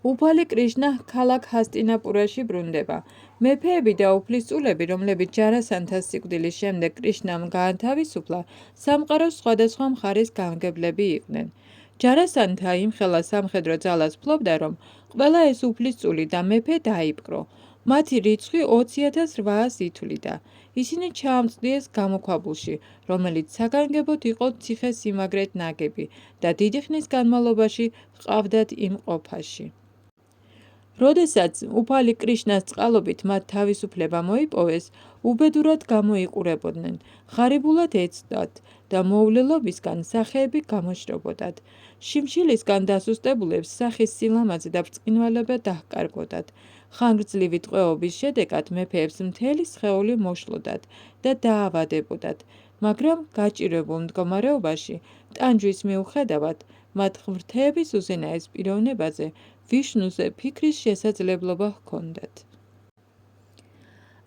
უფალი კრიშნა ქალაქ ჰასტინაპურაში ბრუნდება. მეფეები და უფლისწულები, რომლებიც ჯარასანთას სიკვდილის შემდეგ კრიშნამ გაათავისუფლა, სამყაროს სხვადასხვა მხარის გამგებლები იყვნენ. ჯარასანთა იმხელა სამხედრო ძალას ფლობდა, რომ ყველა ეს უფლისწული და მეფე დაიპყრო. მათი რიცხვი 20,800 ითვლიდა. ისინი ჩაამწვდიეს გამოქვაბულში, რომელიც საგანგებოდ იყო ციხე-სიმაგრედ ნაგები და დიდი ხნის განმავლობაში ჰყავდათ იმ ყოფაში. როდესაც უფალი კრიშნას წყალობით მათ თავისუფლება მოიპოვეს, უბედურად გამოიყურებოდნენ, ღარიბულად ეცდათ და მოვლელობისგან სახეები გამოშრობოდათ. შიმშილისგან დასუსტებულებს სახის სილამაზე და ბრწყინვალება დაჰკარგოდათ. ხანგრძლივი ტყვეობის შედეგად მეფეებს მთელი სხეული მოშლოდათ და დაავადებოდათ, მაგრამ გაჭირებულ მდგომარეობაში, ტანჯვის მიუხედავად, მათ ღმრთების უზენაეს პიროვნებაზე ვიშნუზე ფიქრის შესაძლებლობა ჰქონდათ.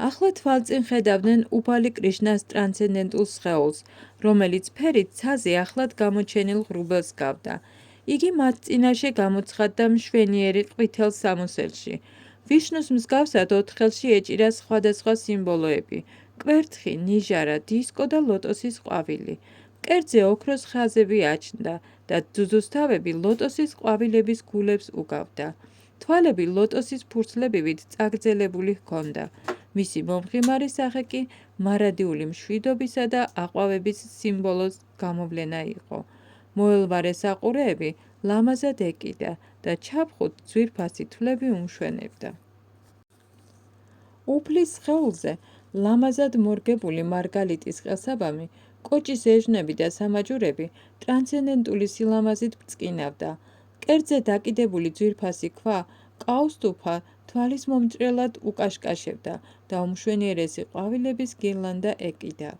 ახლა თვალწინ ხედავდნენ უფალი კრიშნას ტრანსცენდენტულ სხეულს, რომელიც ფერით ცაზე ახლად გამოჩენილ ღრუბელს ჰგავდა. იგი მათ წინაშე გამოცხადდა მშვენიერი ყვითელ სამოსელში. ვიშნუს მსგავსად ოთხხელში ეჭირა სხვადასხვა სიმბოლოები: კვერთხი, ნიჟარა, დისკო და ლოტოსის ყვავილი. მკერდზე ოქროს ხაზები აჩნდა და ძუძუსთავები ლოტოსის ყვავილების გულებს უგავდა. თვალები ლოტოსის ფურცლებივით წაგრძელებული ჰქონდა. მისი მომღიმარი სახე კი მარადიული მშვიდობისა და აყვავების სიმბოლოს გამოვლენა იყო. მოელვარე საყურეები ლამაზად ეკიდა და ჩაფხუტ ძვირფასი თვლები უმშვენებდა. უფლის სხეულზე ლამაზად მორგებული მარგალიტის ყელსაბამი, კოჭის ეჟნები და სამაჯურები ტრანსცენდენტული სილამაზით ბრწყინავდა. მკერდზე დაკიდებული ძვირფასი ქვა, კაუსტუფა თვალის მომჭრელად უკაშკაშებდა და უმშვენიერესი ყვავილების გირლანდა ეკიდა.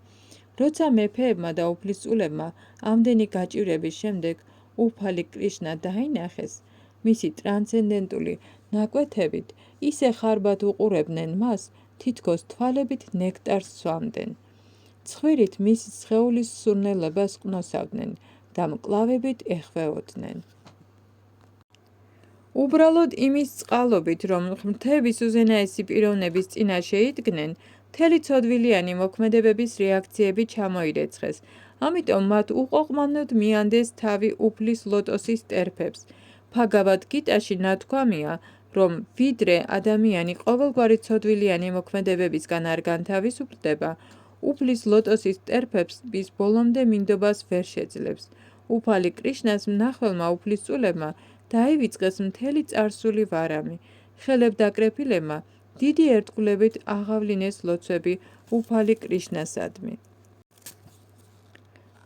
როცა მეფეებმა და უფლისწულებმა ამდენი გაჭირვების შემდეგ უფალი კრიშნა დაინახეს, მისი ტრანსცენდენტული ნაკვეთებით ისე ხარბად უყურებდნენ მას, თითქოს თვალებით ნექტარს სვამდნენ. ცხვირით მისი სხეულის სურნელებას ყნოსავდნენ და მკლავებით ეხვეოდნენ. უბრალოდ იმის წყალობით, რომ ღმრთების უზენაესი პიროვნების წინაშე იდგნენ, მთელი ცოდვილიანი მოქმედებების რეაქციები ჩამოირეცხეს, ამიტომ მათ უყოყმანოდ მიანდეს თავი უფლის ლოტოსის ტერფებს. ფაგავად გიტაში ნათქვამია, რომ ვიდრე ადამიანი ყოველგვარი ცოდვილიანი მოქმედებებისგან არ განთავისუფლდება, უფლის ლოტოსის ტერფებს bis ბოლომდე მინდობას ვერ შეძლებს. უფალი კრიშნას მნახველმა უფლისწულებმა დაივიწყეს მთელი წარსული ვარამი. ხელებდაკრეფილებმა დიდი ერთგულებით აღავლინეს ლოცვები უფალი კრიშნასადმი.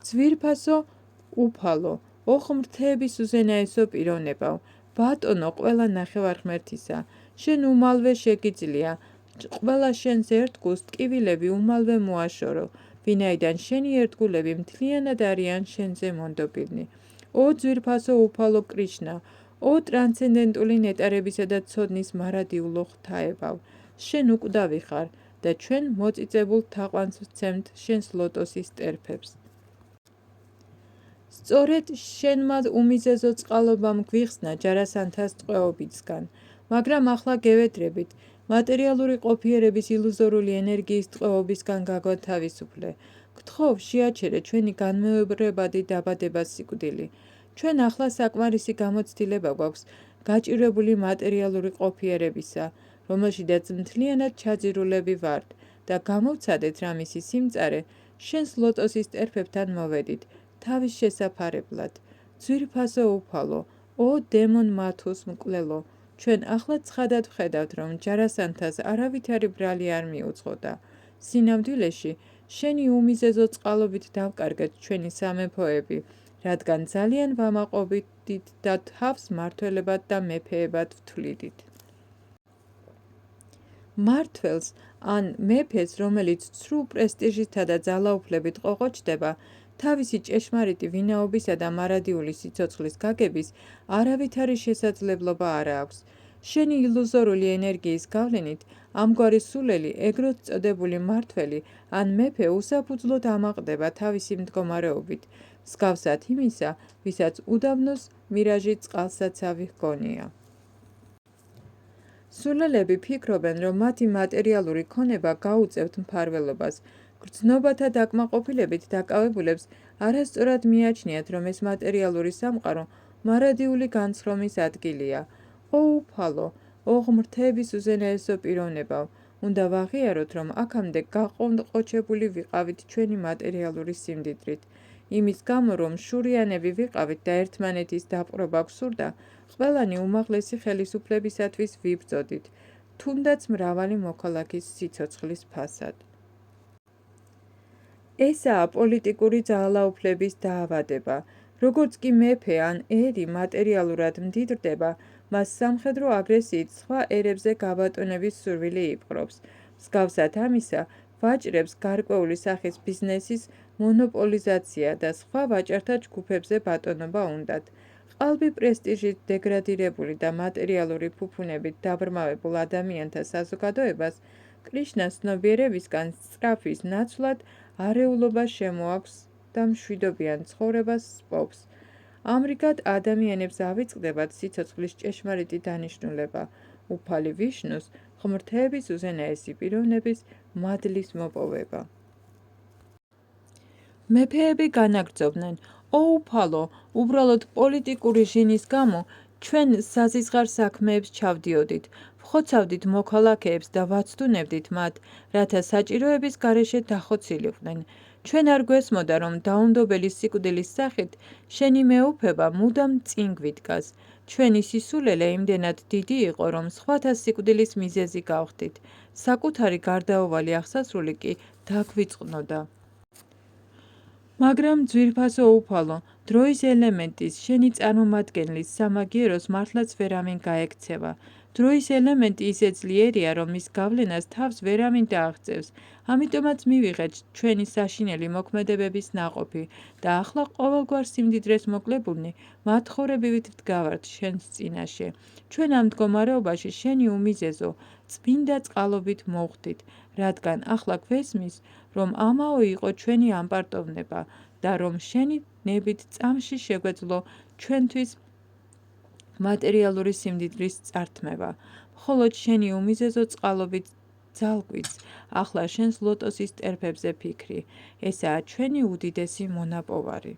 ძვირფასო უფალო, ო ღმრთების უზენაესო პიროვნებავ, ბატონო ყველა ნახევარღმერთისა, შენ უმალვე შეგიძლია, ყველა შენს ერთგულს ტკივილები უმალვე მოაშორო, ვინაიდან შენი ერთგულები მთლიანად არიან შენზე მონდობილნი. ო ძვირფასო უფალო კრიშნა, ო ტრანსცენდენტული ნეტარებისა და ცოდნის მარადიულო ღვთაებავ, შენ უკვდავი ხარ და ჩვენ მოწიწებულ თაყვანს ვცემთ შენს ლოტოსის ტერფებს. სწორედ შენმა უმიზეზო წყალობამ გვიხსნა ჯარასანთას ტყვეობისგან, მაგრამ ახლა გევედრებით, მატერიალური ყოფიერების ილუზორული ენერგიის ტყვეობისგან გაგვათავისუფლე. გთხოვ, შეაჩერე ჩვენი განმეორებადი დაბადება სიკვდილი. ჩვენ ახლა საკმარისი გამოცდილება გვაქვს გაჭირვებული მატერიალური ყოფიერებისა, რომელშიდაც მთლიანად ჩაძირულები ვართ და გამოვცადეთ რა მისი სიმწარე, შენს ლოტოსის ტერფებთან მოვედით, თავის შესაფარებლად. ძვირფასო უფალო, ო დემონ მათუს მკვლელო, ჩვენ ახლა ცხადად ვხედავთ, რომ ჯარასანთას არავითარი ბრალი არ მიუძღოდა. სინამდვილეში, შენი უმიზეზო წყალობით დავკარგეთ ჩვენი სამეფოები, რადგან ძალიან ვამაყობდით და თავს მმართველებად და მეფეებად ვთვლიდით. მმართველს ან მეფეს, რომელიც სრულ პრესტიჟითა და ძალაუფლებით ყოყოჩდება, თავისი ჭეშმარიტი ვინაობისა და მარადიული სიცოცხლის გაგების არავითარი შესაძლებლობა არ აქვს. შენი ილუზორული ენერგიის გავლენით ამგვარი სულელი, ეგროთ წოდებული მმართველი ან მეფე უსაფუძვლოდ ამაყდება თავისი მდგომარეობით, მსგავსად იმისა, ვისაც უდაბნოს მირაჟი წყალსაცავი ჰგონია. სულელები ფიქრობენ, რომ მათი მატერიალური ქონება გაუწევთ მფარველობას. გრძნობათა დაკმაყოფილებით დაკავებულებს არასწორად მიაჩნიათ, რომ ეს მატერიალური სამყარო მარადიული განცხრომის ადგილია. ოუფალო, ოღმრთების უზენაესო პიროვნებავ, უნდა ვაღიაროთ, რომ აქამდე გაყოჩებული ვიყავით ჩვენი მატერიალური სიმდიდრით. იმის გამო, რომ შურიანები ვიყავით და ერთმანეთის დაპყრობა გვსურდა, ყველანი უმაღლესი ხელისუფლებისათვის ვიბრძოდით, თუნდაც მრავალი მოქალაქის სიცოცხლის ფასად. ესაა პოლიტიკური ძალაუფლების დაავადება. როგორც კი მეფე ან ერი მატერიალურად მდიდრდება, მას სამხედრო აგრესიით სხვა ერებზე გაბატონების სურვილი იპყრობს. მსგავსად ამისა, ვაჭრებს გარკვეული სახის ბიზნესის მონოპოლიზაცია და სხვა ვაჭართა ჯგუფებზე ბატონობა უნდათ. ყალბი პრესტიჟით დეგრადირებული და მატერიალური ფუფუნებით დაბრმავებულ ადამიანთა საზოგადოებას კრიშნა ცნობიერებისგან სწრაფვის ნაცვლად არეულობა შემოაქვს და მშვიდობიან ცხოვრებას სპობს. ამრიგად ადამიანებს ავიწყდებათ სიცოცხლის ჭეშმარიტი დანიშნულება, უფალი ვიშნუს, ღმრთების უზენაესი პიროვნების მადლის მოპოვება. მეფეები განაგრძობდნენ, ოუფალო, უბრალოდ პოლიტიკური ჟინის გამო ჩვენ საზისხარ საქმეებს ჩავდიოდით, ვხოცავდით მოქალაქეებს და ვაცდუნებდით მათ, რათა საჭიროების გარეშე დახოცილიყვნენ. ჩვენ არ გვესმოდა, რომ დაუნდობელი სიკვდილის სახით შენი მეუფება მუდამ წინ გვიდგას. ჩვენი სისულელე იმდენად დიდი იყო, რომ სხვათა სიკვდილის მიზეზი გავხდით. საკუთარი გარდაუვალი აღსასრული კი დაგვიწყნოდა. მაგრამ ძვირფასო უფალო, დროის ელემენტის, შენი წარმომადგენლის სამაგიეროს მართლაც ვერავინ გაექცევა. დროის ელემენტი ისე ძლიერია, რომ მის გავლენას თავს ვერავინ დააღწევს. ამიტომაც მივიღეთ ჩვენი საშინელი მოქმედებების ნაყოფი და ახლა ყოველგვარ სიმდიდრეს მოკლებულნი მათხოვრებივით ვდგავართ შენს წინაშე. ჩვენ ამ მდგომარეობაში შენი უმიზეზო, წმინდა წყალობით მოვხდით, რადგან ახლა გვესმის, რომ ამაო იყო ჩვენი ამპარტოვნება და რომ შენი ნებით წამში შეგვეძლო ჩვენთვის მატერიალური სიმდიდრის წართმევა. მხოლოდ შენი უმიზეზო წყალობით ძალგვიც, ახლა შენს ლოტოსის ტერფებზე ფიქრი. ესაა ჩვენი უდიდესი მონაპოვარი.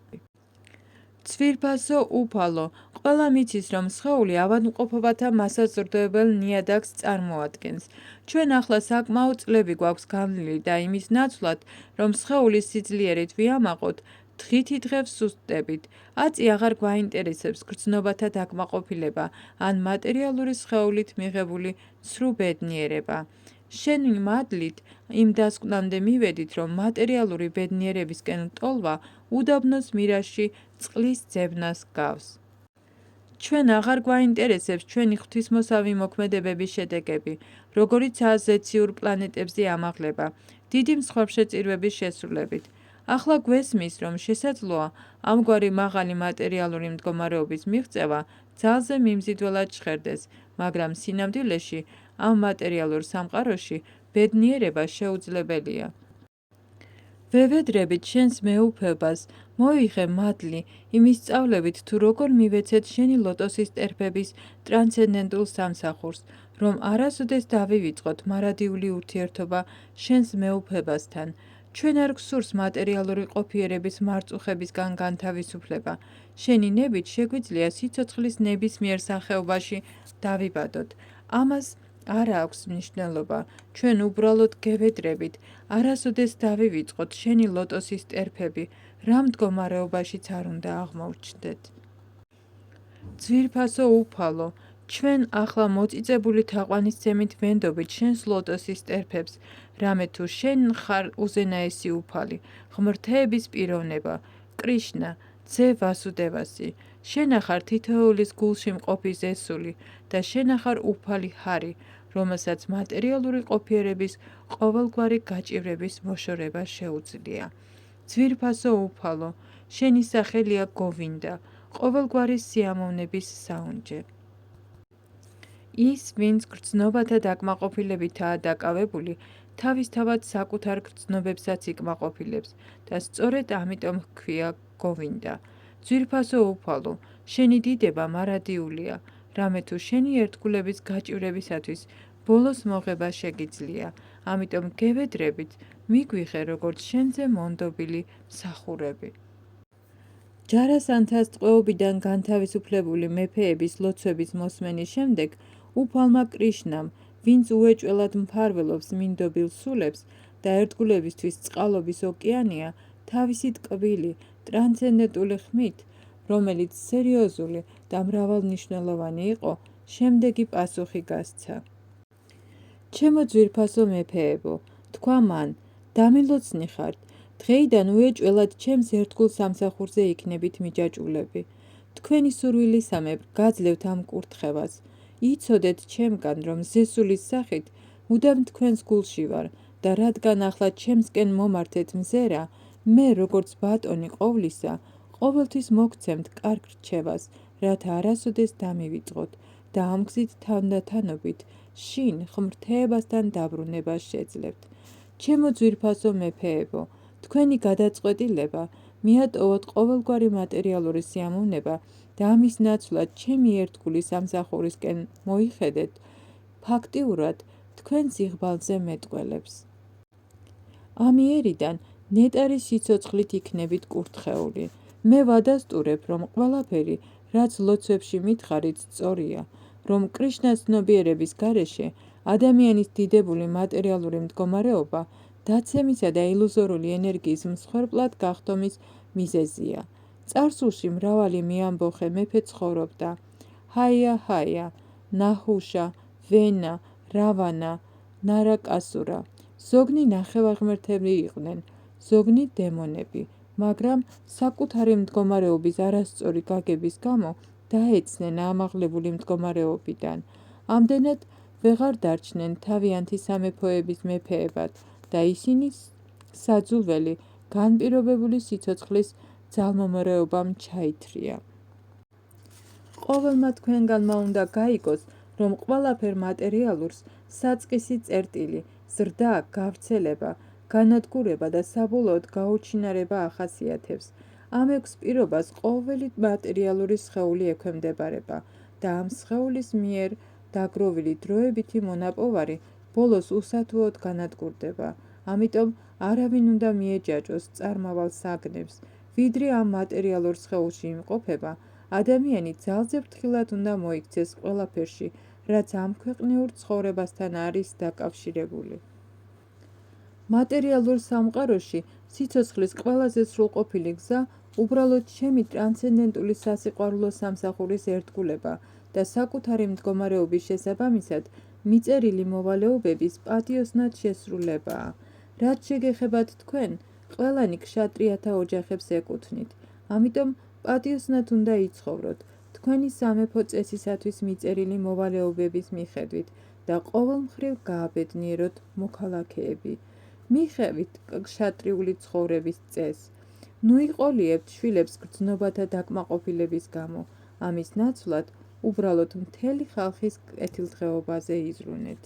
ძვირფასო უფალო, ყველა მიცის, რომ სხეული ავადმყოფობათა მასაზრდოებელ ნიადაგს წარმოადგენს. ჩვენ ახლა საკმაო წლები გვაქვს განვლილი და იმის ნაცვლად, რომ სხეულის სიძლიერით ვიამაყოთ, დღითიდღე ვსუსტდებით. აწი აღარ გვაინტერესებს გრძნობათა დაკმაყოფილება ან მატერიალური სხეულით მიღებული ცრუ ბედნიერება. შენი მადლით იმ დასკვნამდე მივედით, რომ მატერიალური ბედნიერებისკენ ტოლვა უდაბნოს მირაში წყლის ძებნას გავს. ჩვენ აღარ გვაინტერესებს ჩვენი ღვთისმოსავი მოქმედებების შედეგები, როგორიცაა ზეციურ პლანეტებზე ამაღლება, დიდი მსხვერპლშეწირვების შესრულებით. ახლა გვესმის, რომ შესაძლოა ამგვარი მაღალი მატერიალური მდგომარეობის მიღწევა ძალზე მიმზიდველად ჟღერდეს, მაგრამ სინამდვილეში ამ მატერიალურ სამყაროში ბედნიერება შეუძლებელია. ვევედრებით შენს მეუფებას, მოიღე მადლი, იმისწავლებით თუ როგორ მივეცეთ შენი ლოტოსის ტერფების ტრანსცენდენტულ სამსახურს, რომ არასოდეს დავივიწყოთ მარადიული ურთიერთობა შენს მეუფებასთან. ჩვენ არ გვსურს მატერიალური ყოფიერების მარწუხებისგან განთავისუფლება. შენი ნებით შეგვიძლია სიცოცხლის ნებისმიერ სახეობაში დავიბადოთ. ამას არ აქვს მნიშვნელობა. ჩვენ უბრალოდ გევედრებით, არასოდეს დავივიწყოთ შენი ლოტოსის ტერფები, რა მდგომარეობაშიც არ უნდა აღმოჩნდეთ. ძვირფასო უფალო, ჩვენ ახლა მოწიწებული თაყვანისცემით ვენდობით შენს ლოტოსის ტერფებს, რამე თუ შენ ხარ უზენაესი უფალი, ღმრთების პიროვნება, კრიშნა, ძე ვასუდევასი. შენ ახარ თითოეულის გულში მყოფი ზესული და შენ ახარ უფალი ჰარი, რომელსაც მატერიალური ყოფიერების ყოველგვარი გაჭირვების მოშორება შეუძლია. ძვირფასო უფალო, შენი სახელია გოვინდა, ყოველგვარი სიამოვნების საუნჯე. ის, ვინც გრძნობათა დაკმაყოფილებითაა დაკავებული, თავისთავად საკუთარ გრძნობებსაც იკმაყოფილებს და სწორედ ამიტომ ჰქვია გოვინდა. ძვირფასო უფალო, შენი დიდება მარადიულია, რამე თუ შენი ერთგულების გაჭირვებისათვის ბოლოს მოღება შეგიძლია, ამიტომ გევედრებით, მიგვიღე როგორც შენზე მონდობილი მსახურები. ჯარასანთას ტყვეობიდან განთავისუფლებული მეფეების ლოცვების მოსმენის შემდეგ, უფალმა კრიშნამ, ვინც უეჭველად მფარველობს მინდობილ სულებს და ერთგულებისთვის წყალობის ოკეანეა, თავისი ტკბილი, ტრანსცენდენტული ხმით, რომელიც სერიოზული და მრავალმნიშვნელოვანი იყო, შემდეგი პასუხი გასცა. ჩემო ძვირფასო მეფეებო, თქვა მან, დამილოცნი ხართ, დღეიდან უეჭველად ჩემს ერთგულ სამსახურზე იქნებით მიჯაჭვულები. თქვენი სურვილისამებრ გაძლევთ ამ კურთხევას. იცოდეთ ჩემგან, რომ ზესულის სახით მუდამ თქვენს გულში ვარ და რადგან ახლა ჩემსკენ მომართეთ მზერა, მე როგორც ბატონი ყოვლისა, ყოველთვის მოგცემთ კარგ რჩევას, რათა არასოდეს დამივიწყოთ და ამ გზით თანდათანობით შინ ღმრთეებასთან დაბრუნებას შეძლებთ. ჩემო ძვირფასო მეფეებო, თქვენი გადაწყვეტილება მიატოვოთ ყოველგვარი მატერიალური სიამოვნება და ამის ნაცვლად ჩემი ერთგული სამსახურისკენ მოიხედეთ, ფაქტიურად თქვენს იღბალზე მეტყველებს. ამიერიდან ნეტარის სიცოცხლით იქნებით კურთხეული. მე ვადასტურებ, რომ ყველაფერი, რაც ლოცვებში მითხარით, სწორია, რომ კრიშნას ცნობიერების გარეშე ადამიანის დიდებული მატერიალური მდგომარეობა დაცემისა და ილუზორული ენერგიის მსხვერპლად გახდომის მიზეზია. წარსულში მრავალი მეამბოხე მეფე ცხოვრობდა. ჰაია, ნაჰუშა, ვენა, რავანა, ნარაკასურა. ზოგნი ნახევარღმერთები იყვნენ, ზოგნი დემონები, მაგრამ საკუთარი მდგომარეობის არასწორი გაგების გამო დაეცნენ ამაღლებული მდგომარეობიდან. ამდენად ვეღარ დარჩნენ თავიანთი სამეფოების მეფეებად და ისინი საძულველი განპირობებული სიცოცხლის ძალმომარეობამ ჩაითრია. ყოველმა თქვენგანმა უნდა გაიგოს, რომ ყველაფერ მატერიალურს საწყისი წერტილი, ზრდა, გავრცელება, განადგურება და საბოლოოდ გაუჩინარება ახასიათებს. ამ ექვს პირობას ყოველი მატერიალური სხეული ექვემდებარება და ამ სხეულის მიერ დაგროვილი დროებითი მონაპოვარი ბოლოს უსათუოდ განადგურდება. ამიტომ არავინ უნდა მიეჯაჭოს წარმავალ საგნებს, ვიდრე ამ მატერიალურ სხეულში იმყოფება, ადამიანი ძალზე ფრთხილად უნდა მოიქცეს ყველაფერში, რაც ამქვეყნიურ ცხოვრებასთან არის დაკავშირებული. მატერიალურ სამყაროში სიცოცხლის ყველაზე სრულყოფილი გზა უბრალოდ ჩემი ტრანსცენდენტული სასიყვარულო სამსახურის ერთგულება და საკუთარი მდგომარეობის შესაბამისად მიწერილი მოვალეობების პატიოსნად შესრულებაა. რაც შეგეხებათ თქვენ, ყველანი ქშატრიათა ოჯახებს ეკუთვნით, ამიტომ პატიოსნად უნდა იცხოვროთ თქვენი სამეფო წესისათვის მიწერილი მოვალეობების მიხედვით და ყოველ მხრივ გააბედნიეროთ მოქალაქეები. მიხევით ქშატრიული ცხოვრების წესს. ნუ იყოლიებთ შვილებს გრძნობათა დაკმაყოფილების გამო, ამის ნაცვლად უბრალოდ მთელი ხალხის კეთილდღეობაზე იზრუნეთ.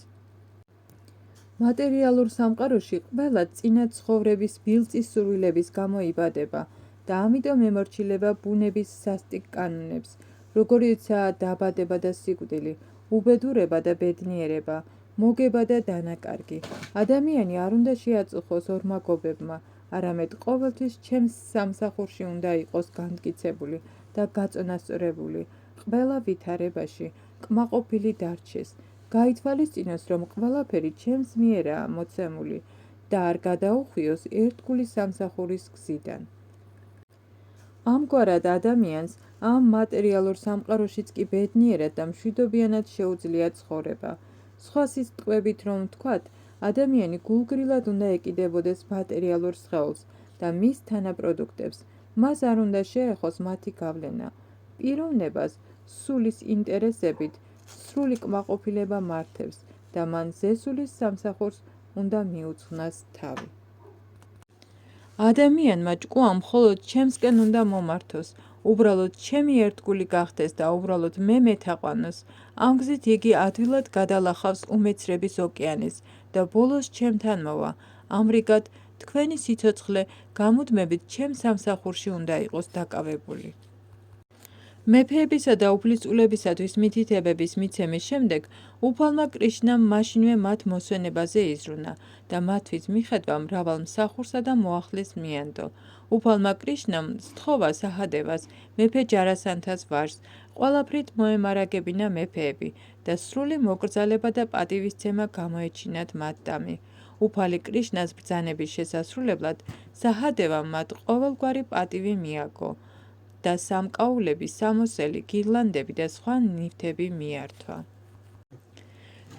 მატერიალურ სამყაროში ყველა წინა ცხოვრების ბილწის სურვილების გამო იბადება და ამიტომ ემორჩილება ბუნების სასტიკ კანონებს, როგორიცაა დაბადება და სიკვდილი, უბედურება და ბედნიერება, მოგება და დანაკარგი. ადამიანი არ უნდა შეაწუხოს ორმაგობებმა, არამედ ყოველთვის ჩემს სამსახურში უნდა იყოს განმტკიცებული და გაწონასწორებული, ყველა ვითარებაში კმაყოფილი დარჩეს, გაითვალისწინოს, რომ ყველაფერი ჩემს მიერაა მოცემული და არ გადაუხვიოს ერთგული სამსახურის გზიდან. ამგვარად ადამიანს ამ მატერიალურ სამყაროშიც კი ბედნიერად და მშვიდობიანად შეუძლია ცხოვრება. სხვა სიტყვებით რომ ვთქვათ, ადამიანი გულგრილად უნდა ეკიდებოდეს მატერიალურ სხეულს და მის თანაპროდუქტებს, მას არ უნდა შეეხოს მათი გავლენა. პიროვნებას სულის ინტერესებით სრული კმაყოფილება მართებს და მან ზესულის სამსახურს უნდა მიუძღვნას თავი. ადამიანმა ჭკუა მხოლოდ ჩემსკენ უნდა მომართოს, უბრალოდ ჩემი ერთგული გახდეს და უბრალოდ მე მეთაყვანოს. ამ გზით იგი ადვილად გადალახავს უმეცრების ოკეანეს და ბოლოს ჩემთან მოვა. ამრიგად, თქვენი სიცოცხლე გამუდმებით ჩემ სამსახურში უნდა იყოს დაკავებული. მეფეებისა და უფლისწულებისათვის მითითებების მიცემის შემდეგ უფალმა კრიშნამ მაშინვე მათ მოსვენებაზე იზრუნა და მათთვის მიხედვა მრავალ მსახურსა და მოახლის მიანდო. უფალმა კრიშნამ სთხოვა საჰადევას, მეფე ჯარასანთას ვაჟს, ყველაფრით მოემარაგებინა მეფეები და სრული მოკრძალება და პატივისცემა გამოეჩინათ მათ დამი. უფალი კრიშნას ბრძანების შესასრულებლად საჰადევამ მათ ყოველგვარი პატივი მიაგო და სამკაულები, სამოსელი, გირლანდები და სხვა ნივთები მიართვა.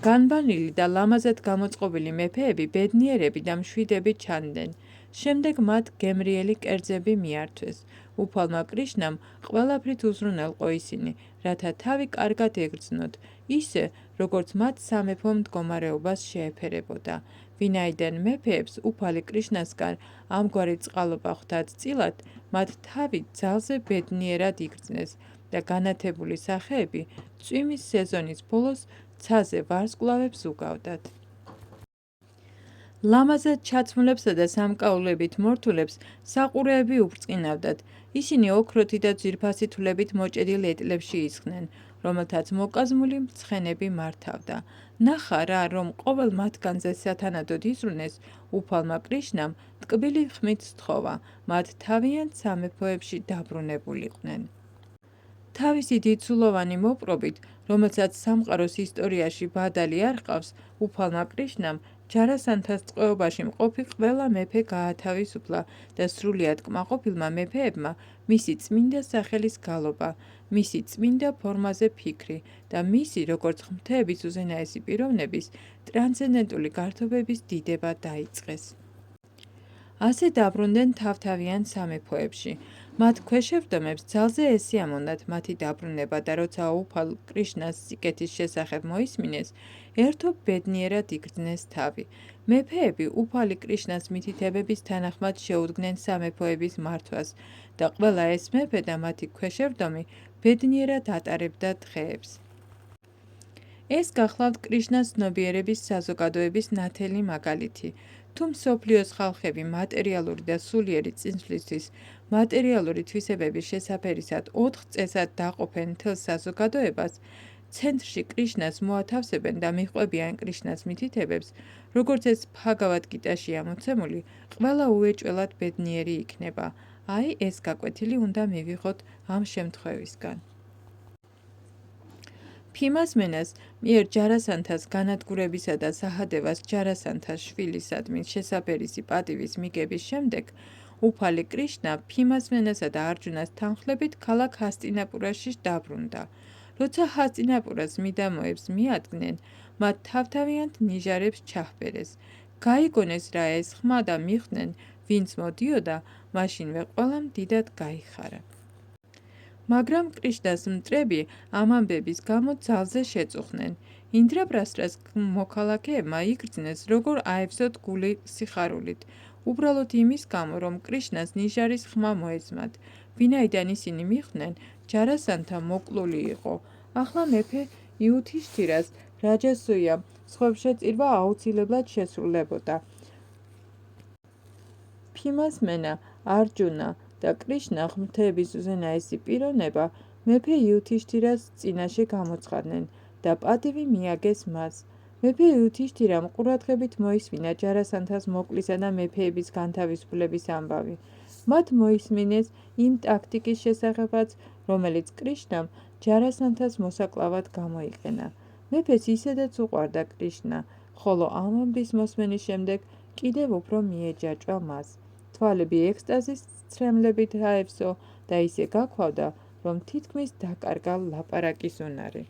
განბანილი და ლამაზად გამოწყობილი მეფეები ბედნიერები და მშვიდები ჩანდნენ. შემდეგ მათ გემრიელი კერძები მიართვეს. უფალმა კრიშნამ ყველაფრით უზრუნველყო ისინი, რათა თავი კარგად ეგრძნოთ, ისე, როგორც მათ სამეფო მდგომარეობას შეეფერებოდა. ვინაიდან მეფეებს უფალი კრიშნასგან ამგვარი წყალობა ხვდათ წილად, მათ თავი ძალზე ბედნიერად იგრძნეს და განათებული სახეები წვიმის სეზონის ბოლოს ცაზე ვარსკვლავებს უგავდათ. ლამაზად ჩაცმულებსა და სამკაულებით მორთულებს საყურეები უბრწყინავდათ. ისინი ოქროთი და ძვირფასი თვლებით მოჭედილ ეტლებში ისხნენ, რომელთაც მოკაზმული მცხენები მართავდა. ნახა რა, რომ ყოველ მათგანზე სათანადოდ იზრუნეს, უფალმა კრიშნამ ტკბილი ხმით სთხოვა, მათ თავიანთ სამეფოებში დაბრუნებულიყვნენ. თავისი დიდსულოვანი მოპყრობით, რომელსაც სამყაროს ისტორიაში ბადალი არ ჰყავს, უფალმა კრიშნამ ჯარასანთას ტყვეობაში მყოფი ყველა მეფე გაათავისუფლა და სრულიად კმაყოფილმა მეფეებმა მისი წმინდა სახელის გალობა, მისი წმინდა ფორმაზე ფიქრი და მისი, როგორც ღმრთების უზენაესი პიროვნების, ტრანსცენდენტული გართობების დიდება დაიწყეს. ასე დაბრუნდნენ თავთავიან სამეფოებში. მათ ქვეშევრდომებს ძალზე ესიამოვნათ მათი დაბრუნება და როცა უფალ კრიშნას სიკეთის შესახებ მოისმინეს, ერთობ ბედნიერად იგრძნეს თავი. მეფეები უფალი კრიშნას მითითებების თანახმად შეუდგნენ სამეფოების მართვას და ყველა ეს მეფე და მათი ქვეშევრდომი ბედნიერად ატარებდა დღეებს. ეს გახლავთ კრიშნას ცნობიერების საზოგადოების ნათელი მაგალითი. თუ მსოფლიოს ხალხები მატერიალური და სულიერი წინსვლისთვის მატერიალური თვისებების შესაფერისად 4 წესად დაყოფენ მთელ საზოგადოებას, ცენტრში კრიშნას მოათავსებენ და მიჰყვებიან კრიშნას მითითებებს, როგორც ეს ბჰაგავად გიტაშია მოცემული, ყველა უეჭველად ბედნიერი იქნება. აი, ეს გაკვეთილი უნდა მივიღოთ ამ შემთხვევისგან. ფიმას მენას მიერ ჯარასანთას განადგურებისა და საჰადევას ჯარასანთას შვილისადმი შესაფერისი პატივის მიგების შემდეგ, უფალი კრიშნა ფიმას მენასა და არჯუნას თანხლებით ქალაქ ჰასტინაპურაში დაბრუნდა. როცა ჰასტინაპურას მიდამოებს მიადგნენ, მათ თავთავიანთ ნიჟარებს ჩაჰბერეს. გაიგონეს რა ეს ხმა და მიხვდნენ, ვინც მოდიოდა, მაშინვე ყველამ დიდად გაიხარა. მაგრამ კრიშნას მტრები ამ ამბების გამო ძალზე შეწუხდნენ. ინდრაბრასტას მოქალაქეებმა იგრძნეს, როგორ აევსოთ გული სიხარულით, უბრალოდ იმის გამო, რომ კრიშნას ნიჟარის ხმა მოესმათ. ვინაიდან ისინი მიხვდნენ, ჯარასანთა მოკლული იყო. ახლა მეფე იუთიშთირას რაჯასუია სხვებშეწირვა აუცილებლად შესრულებოდა. ფიმას მენა, არჯუნა და კრიშნა ღმრთების უზენაესი პიროვნება მეფე იუთიშთირას წინაშე გამოცხადდნენ და პატივი მიაგეს მას. მეფე იუთიშთირამ ყურადღებით მოისმინა ჯარასანთას მოკლისა და მეფეების განთავისუფლების ამბავი. მათ მოისმინეს იმ ტაქტიკის შესახებაც, რომელიც კრიშნამ ჯარასანთას მოსაკლავად გამოიყენა. მეფეს ისედაც უყვარდა კრიშნა, ხოლო ამ ამბის მოსმენის შემდეგ კიდევ უფრო მიეჯაჭვა მას. თვალები ექსტაზის ცრემლებით აევსო და ისე გაქვავდა, რომ თითქმის დაკარგა ლაპარაკის უნარი.